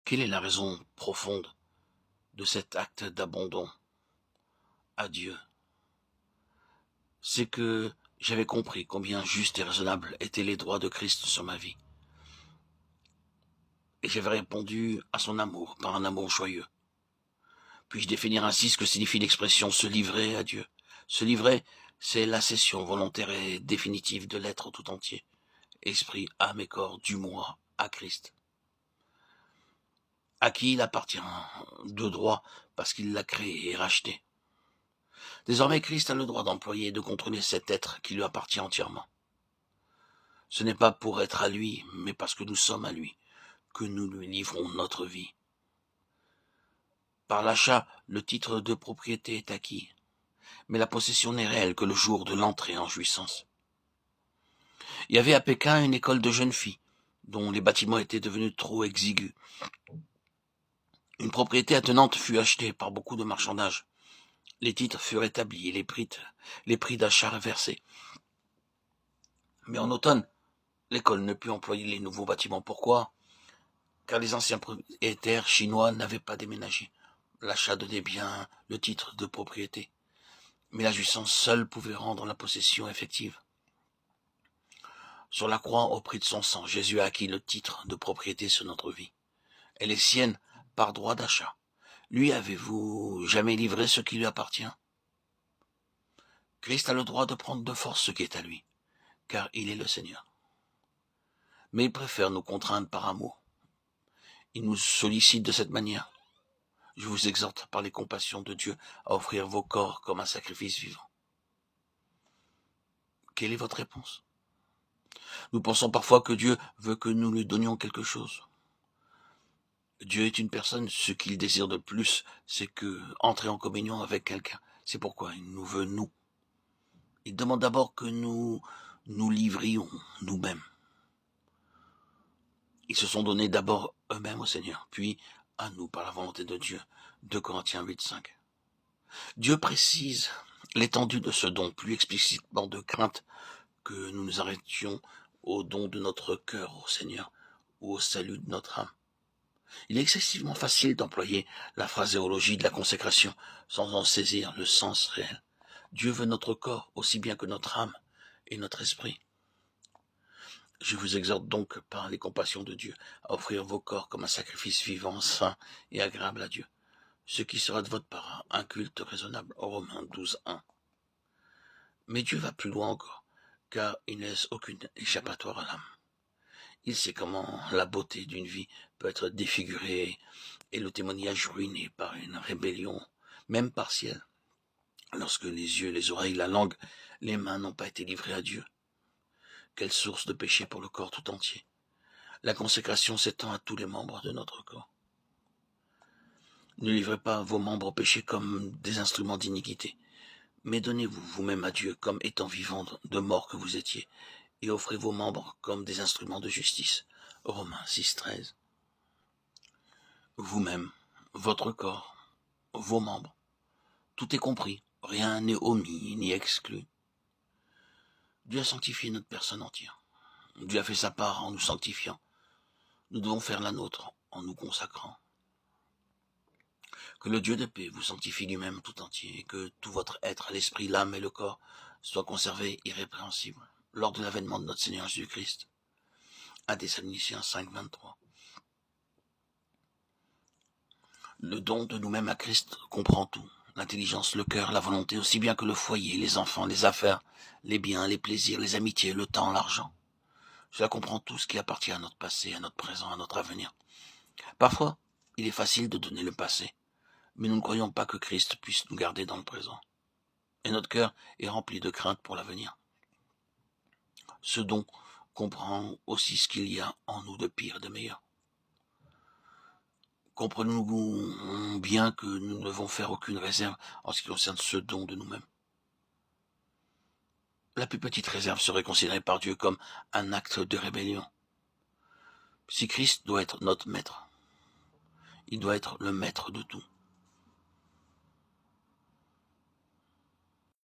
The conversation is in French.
Quelle est la raison profonde de cet acte d'abandon à Dieu? C'est que j'avais compris combien justes et raisonnables étaient les droits de Christ sur ma vie. Et j'avais répondu à son amour par un amour joyeux. Puis-je définir ainsi ce que signifie l'expression se livrer à Dieu? Se livrer, c'est la cession volontaire et définitive de l'être tout entier, esprit, âme et corps, du moi à Christ, à qui il appartient de droit parce qu'il l'a créé et racheté. Désormais, Christ a le droit d'employer et de contrôler cet être qui lui appartient entièrement. Ce n'est pas pour être à lui, mais parce que nous sommes à lui, que nous lui livrons notre vie. Par l'achat, le titre de propriété est acquis, mais la possession n'est réelle que le jour de l'entrée en jouissance. Il y avait à Pékin une école de jeunes filles, dont les bâtiments étaient devenus trop exigus. Une propriété attenante fut achetée par beaucoup de marchandages. Les titres furent établis et les prix d'achat reversés. Mais en automne, l'école ne put employer les nouveaux bâtiments. Pourquoi? Car les anciens propriétaires chinois n'avaient pas déménagé. L'achat donnait bien le titre de propriété, mais la jouissance seule pouvait rendre la possession effective. Sur la croix, au prix de son sang, Jésus a acquis le titre de propriété sur notre vie. Elle est sienne par droit d'achat. Lui, avez-vous jamais livré ce qui lui appartient? Christ a le droit de prendre de force ce qui est à lui, car il est le Seigneur. Mais il préfère nous contraindre par amour. Il nous sollicite de cette manière. Je vous exhorte par les compassions de Dieu à offrir vos corps comme un sacrifice vivant. Quelle est votre réponse? Nous pensons parfois que Dieu veut que nous lui donnions quelque chose. Dieu est une personne, ce qu'il désire de plus, c'est que entrer en communion avec quelqu'un. C'est pourquoi il nous veut nous. Il demande d'abord que nous nous livrions nous-mêmes. Ils se sont donnés d'abord eux-mêmes au Seigneur, puis à nous par la volonté de Dieu. 2 Corinthiens 8:5. Dieu précise l'étendue de ce don plus explicitement de crainte que nous nous arrêtions au don de notre cœur au Seigneur ou au salut de notre âme. Il est excessivement facile d'employer la phraséologie de la consécration sans en saisir le sens réel. Dieu veut notre corps aussi bien que notre âme et notre esprit. Je vous exhorte donc par les compassions de Dieu à offrir vos corps comme un sacrifice vivant, saint et agréable à Dieu, ce qui sera de votre part un culte raisonnable. Romains 12:1. Mais Dieu va plus loin encore, car il ne laisse aucune échappatoire à l'âme. Il sait comment la beauté d'une vie peut être défigurée et le témoignage ruiné par une rébellion, même partielle, lorsque les yeux, les oreilles, la langue, les mains n'ont pas été livrés à Dieu. Quelle source de péché pour le corps tout entier. La consécration s'étend à tous les membres de notre corps. Ne livrez pas vos membres au péché comme des instruments d'iniquité, mais donnez-vous vous-même à Dieu comme étant vivant de mort que vous étiez, et offrez vos membres comme des instruments de justice. Romains 6:13. Vous-même, votre corps, vos membres, tout est compris, rien n'est omis ni exclu. Dieu a sanctifié notre personne entière. Dieu a fait sa part en nous sanctifiant. Nous devons faire la nôtre en nous consacrant. Que le Dieu de paix vous sanctifie lui-même tout entier, et que tout votre être, l'esprit, l'âme et le corps, soient conservés irrépréhensibles lors de l'avènement de notre Seigneur Jésus-Christ. 1 Thessaloniciens 5:23. Le don de nous-mêmes à Christ comprend tout. L'intelligence, le cœur, la volonté, aussi bien que le foyer, les enfants, les affaires, les biens, les plaisirs, les amitiés, le temps, l'argent. Cela comprend tout ce qui appartient à notre passé, à notre présent, à notre avenir. Parfois, il est facile de donner le passé, mais nous ne croyons pas que Christ puisse nous garder dans le présent. Et notre cœur est rempli de crainte pour l'avenir. Ce don comprend aussi ce qu'il y a en nous de pire et de meilleur. Comprenons-nous bien que nous ne devons faire aucune réserve en ce qui concerne ce don de nous-mêmes. La plus petite réserve serait considérée par Dieu comme un acte de rébellion. Si Christ doit être notre maître, il doit être le maître de tout.